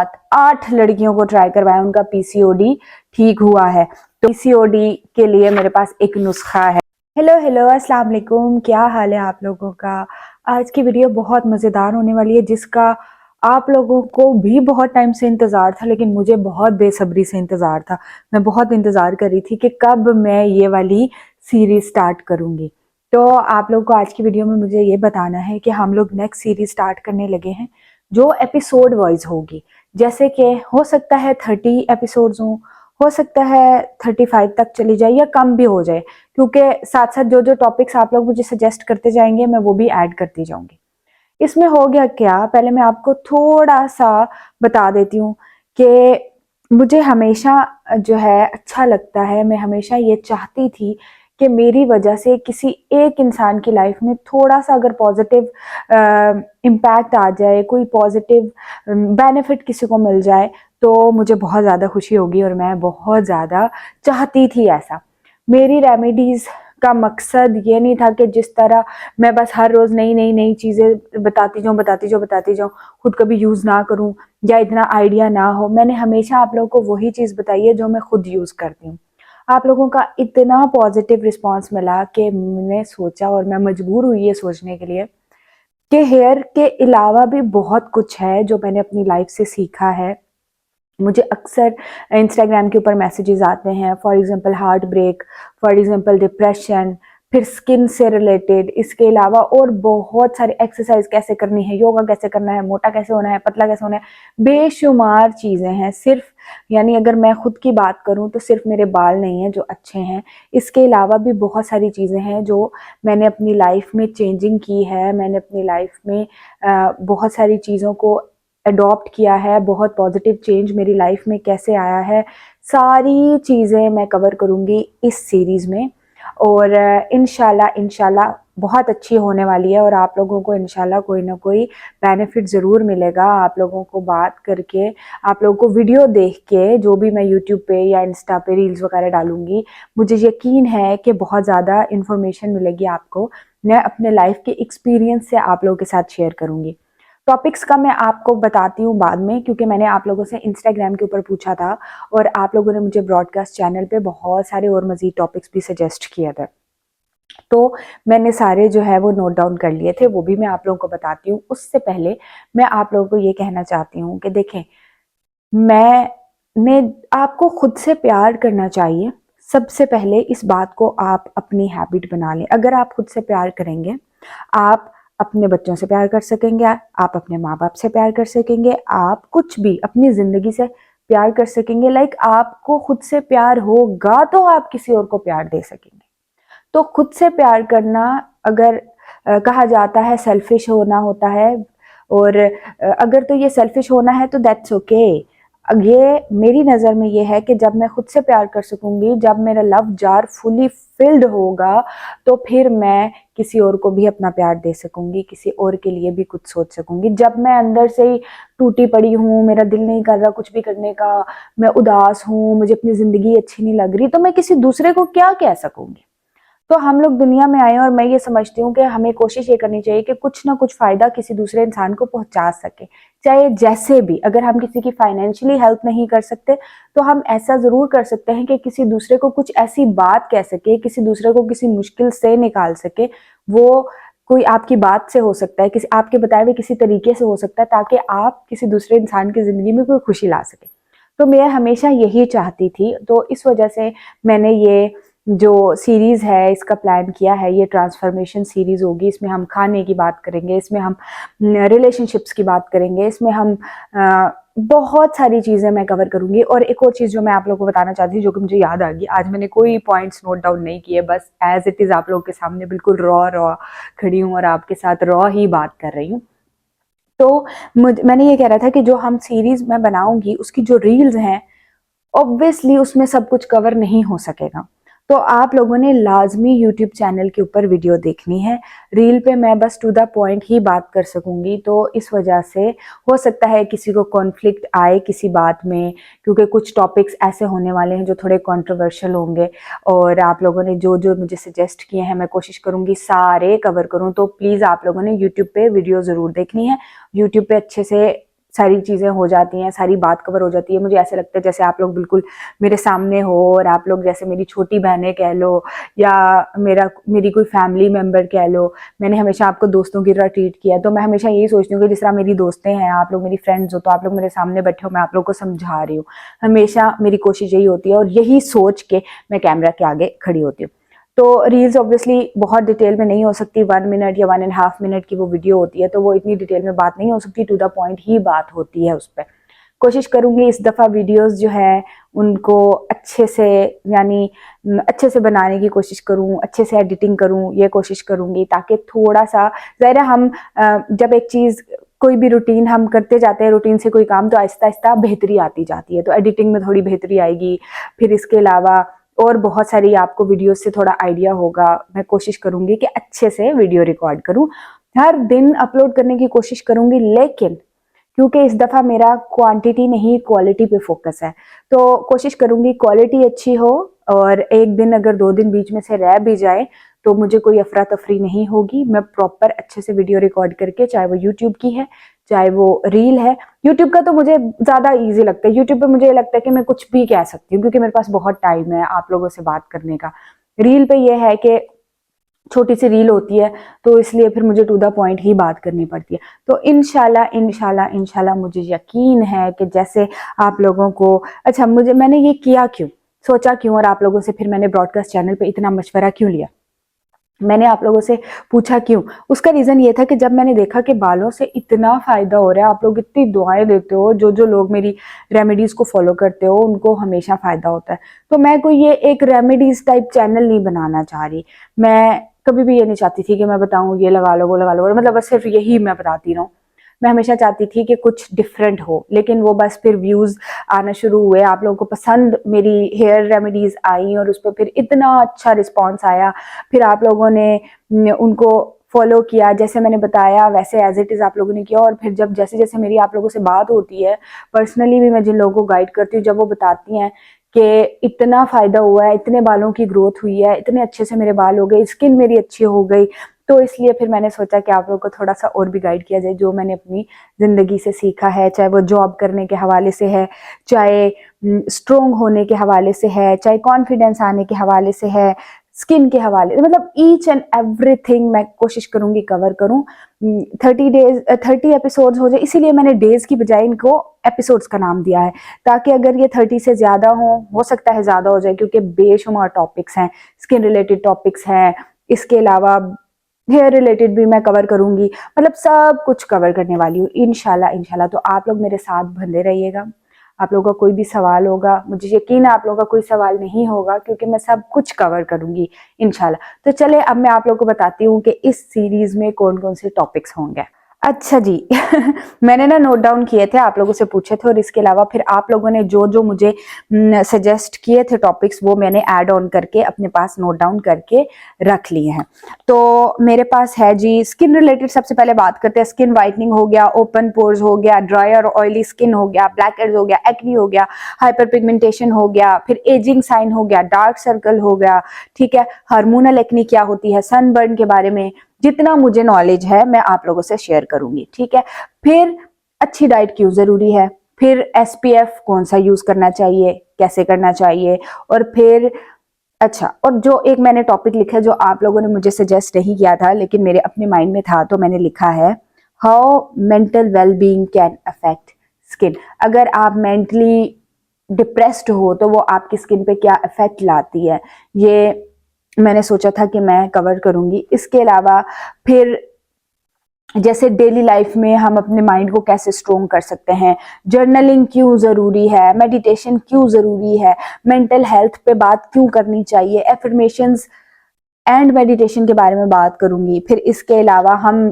8 लड़कियों को ट्राई करवाया, उनका पीसीओडी ठीक हुआ है। तो पीसीओडी के लिए मेरे पास एक नुस्खा है। हेलो अस्सलाम वालेकुम, क्या हाल है आप लोगों का। आज की वीडियो बहुत मज़ेदार होने वाली है, जिसका आप लोगों को भी बहुत टाइम से इंतज़ार था, लेकिन मुझे बहुत बेसब्री से इंतज़ार था। मैं बहुत इंतज़ार कर रही थी कि कब मैं ये वाली सीरीज़ स्टार्ट करूँगी। तो आप लोगों को आज की वीडियो में मुझे ये बताना है कि हम लोग नेक्स्ट सीरीज़ स्टार्ट करने लगे हैं, जो एपिसोड वाइज होगी। जैसे कि हो सकता है 30 एपिसोड्स हों, हो सकता है 35 तक चली जाए या कम भी हो जाए, क्योंकि साथ साथ जो जो टॉपिक्स आप लोग मुझे सजेस्ट करते जाएंगे मैं वो भी ऐड करती जाऊंगी। इसमें हो गया क्या, पहले मैं आपको थोड़ा सा बता देती हूँ कि मुझे हमेशा जो है अच्छा लगता है, मैं हमेशा ये चाहती थी कि मेरी वजह से किसी एक इंसान की लाइफ में थोड़ा सा अगर पॉजिटिव इम्पैक्ट आ जाए, कोई पॉजिटिव बेनिफिट किसी को मिल जाए, तो मुझे बहुत ज़्यादा खुशी होगी और मैं बहुत ज़्यादा चाहती थी ऐसा। मेरी रेमेडीज़ का मकसद ये नहीं था कि जिस तरह मैं बस हर रोज़ नई नई नई चीज़ें बताती जाऊँ, खुद कभी यूज़ ना करूँ या इतना आइडिया ना हो। मैंने हमेशा आप लोगों को वही चीज़ बताई है जो मैं खुद यूज़ करती हूँ। आप लोगों का इतना पॉजिटिव रिस्पांस मिला कि मैंने सोचा और मैं मजबूर हुई ये सोचने के लिए कि हेयर के अलावा भी बहुत कुछ है जो मैंने अपनी लाइफ से सीखा है। मुझे अक्सर इंस्टाग्राम के ऊपर मैसेजेस आते हैं, for example heart break, for example depression, फिर स्किन से रिलेटेड, इसके अलावा और बहुत सारी एक्सरसाइज कैसे करनी है, योगा कैसे करना है, मोटा कैसे होना है, पतला कैसे होना है, बेशुमार चीज़ें हैं। सिर्फ यानी अगर मैं खुद की बात करूं तो सिर्फ मेरे बाल नहीं हैं जो अच्छे हैं, इसके अलावा भी बहुत सारी चीज़ें हैं जो मैंने अपनी लाइफ में चेंजिंग की है। मैंने अपनी लाइफ में बहुत सारी चीज़ों को अडॉप्ट किया है, बहुत पॉजिटिव चेंज मेरी लाइफ में कैसे आया है, सारी चीज़ें मैं कवर करूँगी इस सीरीज़ में। और इंशाल्लाह बहुत अच्छी होने वाली है और आप लोगों को इंशाल्लाह कोई ना कोई बेनिफिट ज़रूर मिलेगा। आप लोगों को बात करके, आप लोगों को वीडियो देख के, जो भी मैं यूट्यूब पे या इंस्टा पे रील्स वगैरह डालूंगी, मुझे यकीन है कि बहुत ज़्यादा इन्फॉर्मेशन मिलेगी आपको। मैं अपने लाइफ के एक्सपीरियंस से आप लोगों के साथ शेयर करूँगी। टॉपिक्स का मैं आपको बताती हूँ बाद में, क्योंकि मैंने आप लोगों से इंस्टाग्राम के ऊपर पूछा था और आप लोगों ने मुझे ब्रॉडकास्ट चैनल पे बहुत सारे और मज़ीद टॉपिक्स भी सजेस्ट किए थे, तो मैंने सारे जो है वो नोट डाउन कर लिए थे, वो भी मैं आप लोगों को बताती हूँ। उससे पहले मैं आप लोगों को ये कहना चाहती हूँ कि देखें, मैंने आपको खुद से प्यार करना चाहिए। सबसे पहले इस बात को आप अपनी हैबिट बना लें। अगर आप खुद से प्यार करेंगे, आप अपने बच्चों से प्यार कर सकेंगे, आप अपने माँ बाप से प्यार कर सकेंगे, आप कुछ भी अपनी ज़िंदगी से प्यार कर सकेंगे। लाइक आपको खुद से प्यार होगा तो आप किसी और को प्यार दे सकेंगे। तो खुद से प्यार करना, अगर कहा जाता है सेल्फिश होना होता है, और अगर तो ये सेल्फिश होना है तो दैट्स ओके। ये मेरी नज़र में ये है कि जब मैं खुद से प्यार कर सकूंगी, जब मेरा लव जार फुली फिल्ड होगा, तो फिर मैं किसी और को भी अपना प्यार दे सकूंगी, किसी और के लिए भी कुछ सोच सकूंगी। जब मैं अंदर से ही टूटी पड़ी हूँ, मेरा दिल नहीं कर रहा कुछ भी करने का, मैं उदास हूँ, मुझे अपनी ज़िंदगी अच्छी नहीं लग रही, तो मैं किसी दूसरे को क्या कह सकूंगी। तो हम लोग दुनिया में आए और मैं ये समझती हूँ कि हमें कोशिश ये करनी चाहिए कि कुछ ना कुछ फायदा किसी दूसरे इंसान को पहुंचा सके, चाहे जैसे भी। अगर हम किसी की फाइनेंशियली हेल्प नहीं कर सकते तो हम ऐसा जरूर कर सकते हैं कि किसी दूसरे को कुछ ऐसी बात कह सके, किसी दूसरे को किसी मुश्किल से निकाल सके। वो कोई आपकी बात से हो सकता है, किसी आपके बताए हुए किसी तरीके से हो सकता है, ताकि आप किसी दूसरे इंसान की जिंदगी में कोई खुशी ला सके। तो मैं हमेशा यही चाहती थी, तो इस वजह से मैंने ये जो सीरीज़ है इसका प्लान किया है। ये ट्रांसफॉर्मेशन सीरीज़ होगी। इसमें हम खाने की बात करेंगे, इसमें हम रिलेशनशिप्स की बात करेंगे, इसमें हम बहुत सारी चीज़ें मैं कवर करूंगी। और एक और चीज़ जो मैं आप लोगों को बताना चाहती हूँ, जो कि मुझे याद आ गई, आज मैंने कोई पॉइंट्स नोट डाउन नहीं किए, बस एज इट इज़ आप लोगों के सामने बिल्कुल रॉ खड़ी हूँ और आपके साथ रॉ ही बात कर रही हूँ। तो मैंने ये कह रहा था कि जो हम सीरीज़ मैं बनाऊंगी उसकी जो रील्स हैं, ऑब्वियसली उसमें सब कुछ कवर नहीं हो सकेगा। तो आप लोगों ने लाजमी यूट्यूब चैनल के ऊपर वीडियो देखनी है। रील पे मैं बस टू द पॉइंट ही बात कर सकूंगी, तो इस वजह से हो सकता है किसी को कॉन्फ्लिक्ट आए किसी बात में, क्योंकि कुछ टॉपिक्स ऐसे होने वाले हैं जो थोड़े कंट्रोवर्शियल होंगे। और आप लोगों ने जो जो मुझे सजेस्ट किए हैं, मैं कोशिश करूंगी सारे कवर करूं। तो प्लीज़ आप लोगों ने यूट्यूब पे वीडियो ज़रूर देखनी है, यूट्यूब पे अच्छे से सारी चीज़ें हो जाती हैं, सारी बात कवर हो जाती है। मुझे ऐसे लगता है जैसे आप लोग बिल्कुल मेरे सामने हो और आप लोग जैसे मेरी छोटी बहनें कह लो या मेरी कोई फैमिली मेम्बर कह लो। मैंने हमेशा आपको दोस्तों की तरह ट्रीट किया है, तो मैं हमेशा यही सोचती हूँ कि जिस तरह मेरी दोस्तें हैं, आप लोग मेरी फ्रेंड्स हो, तो आप लोग मेरे सामने बैठे हो, मैं आप लोग को समझा रही हूँ। हमेशा मेरी कोशिश यही होती है और यही सोच के मैं कैमरा के आगे खड़ी होती हूँ। तो रील्स ऑब्वियसली बहुत डिटेल में नहीं हो सकती, 1 मिनट या 1.5 मिनट की वो वीडियो होती है, तो वो इतनी डिटेल में बात नहीं हो सकती, टू द पॉइंट ही बात होती है उस पर। कोशिश करूंगी इस दफ़ा वीडियोस जो है उनको अच्छे से, यानी अच्छे से बनाने की कोशिश करूं, अच्छे से एडिटिंग करूं, ये कोशिश करूंगी ताकि थोड़ा सा ज़रा हम जब एक चीज़ कोई भी रूटीन हम करते जाते हैं, रूटीन से कोई काम, तो आहिस्ता आहिस्ता बेहतरी आती जाती है, तो एडिटिंग में थोड़ी बेहतरी आएगी। फिर इसके अलावा और बहुत सारी आपको वीडियोस से थोड़ा आइडिया होगा। मैं कोशिश करूंगी कि अच्छे से वीडियो रिकॉर्ड करूं, हर दिन अपलोड करने की कोशिश करूंगी, लेकिन क्योंकि इस दफ़ा मेरा क्वांटिटी नहीं क्वालिटी पे फोकस है, तो कोशिश करूंगी क्वालिटी अच्छी हो और एक दिन अगर 2 दिन बीच में से रह भी जाए तो मुझे कोई अफरा तफरी नहीं होगी। मैं प्रॉपर अच्छे से वीडियो रिकॉर्ड करके, चाहे वो यूट्यूब की है चाहे वो रील है। यूट्यूब का तो मुझे ज़्यादा ईजी लगता है, यूट्यूब पे मुझे लगता है कि मैं कुछ भी कह सकती हूँ क्योंकि मेरे पास बहुत टाइम है आप लोगों से बात करने का। रील पे ये है कि छोटी सी रील होती है, तो इसलिए फिर मुझे टू द पॉइंट ही बात करनी पड़ती है। तो इंशाल्लाह इंशाल्लाह इंशाल्लाह मुझे यकीन है कि जैसे आप लोगों को, अच्छा मैंने ये किया क्यों, सोचा क्यों, और आप लोगों से फिर मैंने ब्रॉडकास्ट चैनल पे इतना मशवरा क्यों लिया, मैंने आप लोगों से पूछा क्यों, उसका रीज़न ये था कि जब मैंने देखा कि बालों से इतना फ़ायदा हो रहा है, आप लोग इतनी दुआएं देते हो, जो लोग मेरी रेमेडीज़ को फॉलो करते हो उनको हमेशा फ़ायदा होता है, तो मैं कोई ये एक रेमेडीज़ टाइप चैनल नहीं बनाना चाह रही। मैं कभी भी ये नहीं चाहती थी कि मैं बताऊँ ये लगा लो वो लगा लो, मतलब बस सिर्फ यही मैं बताती रहूँ। मैं हमेशा चाहती थी कि कुछ डिफरेंट हो, लेकिन वो बस फिर व्यूज़ आना शुरू हुए, आप लोगों को पसंद मेरी हेयर रेमेडीज़ आई और उस पर फिर इतना अच्छा रिस्पॉन्स आया। फिर आप लोगों ने उनको फॉलो किया, जैसे मैंने बताया वैसे एज इट इज़ आप लोगों ने किया। और फिर जब जैसे जैसे मेरी आप लोगों से बात होती है, पर्सनली भी मैं जिन लोगों को गाइड करती हूँ, जब वो बताती हैं कि इतना फ़ायदा हुआ है, इतने बालों की ग्रोथ हुई है, इतने अच्छे से मेरे बाल हो गए, स्किन मेरी अच्छी हो गई, तो इसलिए फिर मैंने सोचा कि आप लोगों को थोड़ा सा और भी गाइड किया जाए, जो मैंने अपनी ज़िंदगी से सीखा है, चाहे वो जॉब करने के हवाले से है, चाहे स्ट्रोंग होने के हवाले से है, चाहे कॉन्फिडेंस आने के हवाले से है, स्किन के हवाले, मतलब ईच एंड एवरीथिंग मैं कोशिश करूंगी कवर करूं। 30 एपिसोड्स हो जाए, इसीलिए मैंने डेज की बजाय इनको एपिसोड्स का नाम दिया है, ताकि अगर ये 30 से ज़्यादा हो सकता है ज़्यादा हो जाए, क्योंकि बेशुमार टॉपिक्स हैं, स्किन रिलेटेड टॉपिक्स हैं, इसके अलावा हेयर रिलेटेड भी मैं कवर करूंगी, मतलब सब कुछ कवर करने वाली हूँ इंशाल्लाह इंशाल्लाह। तो आप लोग मेरे साथ बंधे रहिएगा। आप लोगों का कोई भी सवाल होगा, मुझे यकीन है आप लोगों का कोई सवाल नहीं होगा, क्योंकि मैं सब कुछ कवर करूंगी इंशाल्लाह। तो चले अब मैं आप लोगों को बताती हूँ कि इस सीरीज में कौन कौन से टॉपिक्स होंगे। अच्छा जी मैंने ना नोट डाउन किए थे, आप लोगों से पूछे थे, और इसके अलावा फिर आप लोगों ने जो जो मुझे सजेस्ट किए थे टॉपिक्स, वो मैंने ऐड ऑन करके अपने पास नोट डाउन करके रख लिए हैं। तो मेरे पास है जी स्किन रिलेटेड, सबसे पहले बात करते हैं। स्किन वाइटनिंग हो गया, ओपन पोर्स हो गया, ड्राई और ऑयली स्किन हो गया, ब्लैक हेड्स हो गया, एक्नी हो गया, हाइपर पिगमेंटेशन हो गया, फिर एजिंग साइन हो गया, डार्क सर्कल हो गया, ठीक है, हार्मोनल एक्नी क्या होती है, सनबर्न के बारे में जितना मुझे नॉलेज है मैं आप लोगों से शेयर करूंगी, ठीक है। फिर अच्छी डाइट क्यों जरूरी है, फिर एसपीएफ कौन सा यूज करना चाहिए, कैसे करना चाहिए, और फिर अच्छा, और जो एक मैंने टॉपिक लिखा है जो आप लोगों ने मुझे सजेस्ट नहीं किया था लेकिन मेरे अपने माइंड में था, तो मैंने लिखा है how mental wellbeing can affect skin. अगर आप मेंटली डिप्रेस्ड हो तो वो आपकी स्किन पे क्या इफेक्ट लाती है, ये मैंने सोचा था कि मैं कवर करूंगी। इसके अलावा फिर जैसे डेली लाइफ में हम अपने माइंड को कैसे स्ट्रोंग कर सकते हैं, जर्नलिंग क्यों ज़रूरी है, मेडिटेशन क्यों ज़रूरी है, मेंटल हेल्थ पे बात क्यों करनी चाहिए, एफर्मेशंस एंड मेडिटेशन के बारे में बात करूंगी। फिर इसके अलावा हम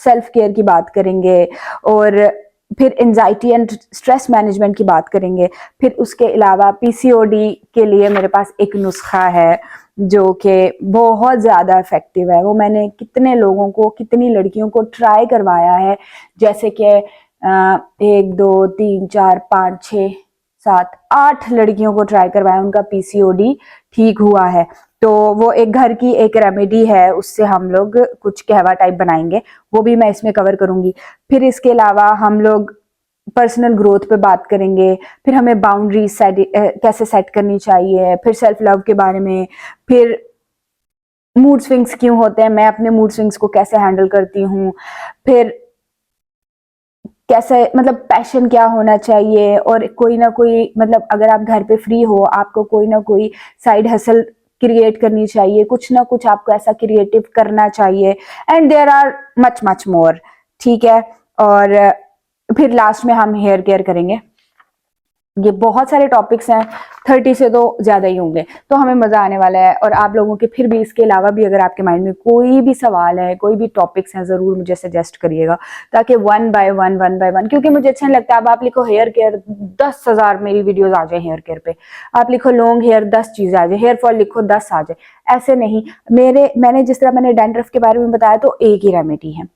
सेल्फ केयर की बात करेंगे, और फिर एंजाइटी एंड स्ट्रेस मैनेजमेंट की बात करेंगे। फिर उसके अलावा पीसीओडी के लिए मेरे पास एक नुस्खा है जो कि बहुत ज़्यादा इफेक्टिव है, वो मैंने कितने लोगों को, कितनी लड़कियों को ट्राई करवाया है, जैसे कि 1 2 3 4 5 6 7 8 लड़कियों को ट्राई करवाया, उनका पीसीओडी ठीक हुआ है। तो वो एक घर की एक रेमेडी है, उससे हम लोग कुछ कहवा टाइप बनाएंगे, वो भी मैं इसमें कवर करूंगी। फिर इसके अलावा हम लोग पर्सनल ग्रोथ पे बात करेंगे, फिर हमें बाउंड्रीज कैसे सेट करनी चाहिए, फिर सेल्फ लव के बारे में, फिर मूड स्विंग्स क्यों होते हैं, मैं अपने मूड स्विंग्स को कैसे हैंडल करती हूँ, फिर कैसे मतलब पैशन क्या होना चाहिए, और कोई ना कोई मतलब अगर आप घर पे फ्री हो आपको कोई ना कोई साइड हसल क्रिएट करनी चाहिए, कुछ ना कुछ आपको ऐसा क्रिएटिव करना चाहिए, and there are much much more. ठीक है, और फिर लास्ट में हम हेयर केयर करेंगे। ये बहुत सारे टॉपिक्स हैं, 30 से तो ज्यादा ही होंगे, तो हमें मजा आने वाला है। और आप लोगों के फिर भी इसके अलावा भी अगर आपके माइंड में कोई भी सवाल है, कोई भी टॉपिक्स हैं, जरूर मुझे सजेस्ट करिएगा, ताकि वन बाय वन, क्योंकि मुझे अच्छा नहीं लगता अब आप लिखो हेयर केयर 10,000 मेरी वीडियोज आ जाए हेयर केयर पे, आप लिखो लॉन्ग हेयर 10 चीजें आ जाए, हेयर फॉल लिखो 10 आ जाए, ऐसे नहीं। मैंने जिस तरह मैंने डैंड्रफ के बारे में बताया तो एक ही रेमेडी है।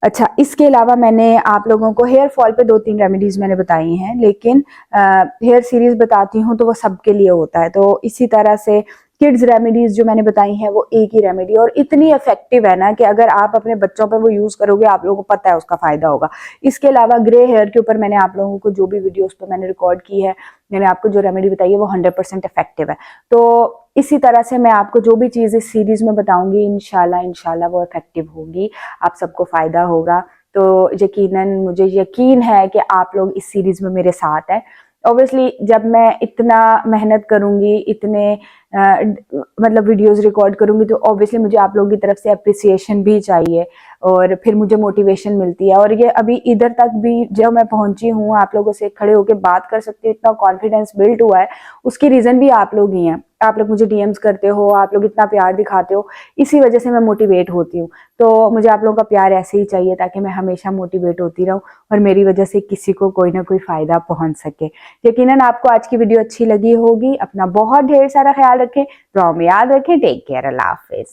अच्छा, इसके अलावा मैंने आप लोगों को हेयर फॉल पे 2-3 रेमेडीज मैंने बताई हैं, लेकिन हेयर सीरीज बताती हूँ तो वो सबके लिए होता है। तो इसी तरह से किड्स रेमेडीज जो मैंने बताई हैं वो एक ही रेमेडी, और इतनी इफेक्टिव है ना कि अगर आप अपने बच्चों पे वो यूज करोगे आप लोगों को पता है उसका फायदा होगा। इसके अलावा ग्रे हेयर के ऊपर मैंने आप लोगों को जो भी वीडियोस पे मैंने रिकॉर्ड की है, मैंने आपको जो रेमेडी बताई है वो 100% इफेक्टिव है। तो इसी तरह से मैं आपको जो भी चीज इस सीरीज में बताऊंगी इंशाल्लाह वो इफेक्टिव होगी, आप सबको फायदा होगा। तो यकीनन मुझे यकीन है कि आप लोग इस सीरीज में मेरे साथ हैं। ऑब्वियसली जब मैं इतना मेहनत करूंगी, इतने मतलब वीडियोस रिकॉर्ड करूंगी, तो ऑब्वियसली मुझे आप लोगों की तरफ से अप्रिसिएशन भी चाहिए, और फिर मुझे मोटिवेशन मिलती है। और ये अभी इधर तक भी जब मैं पहुंची हूँ, आप लोगों से खड़े होकर बात कर सकती हूँ, इतना कॉन्फिडेंस बिल्ड हुआ है, उसकी रीजन भी आप लोग ही हैं। आप लोग मुझे डीएम्स करते हो, आप लोग इतना प्यार दिखाते हो, इसी वजह से मैं मोटिवेट होती हूँ। तो मुझे आप लोगों का प्यार ऐसे ही चाहिए ताकि मैं हमेशा मोटिवेट होती रहूं, और मेरी वजह से किसी को कोई ना कोई फायदा पहुंच सके। यकीनन आपको आज की वीडियो अच्छी लगी होगी। अपना बहुत ढेर सारा ख्याल रखें, दुआ में याद रखें। टेक केयर, अल्लाह हाफिज।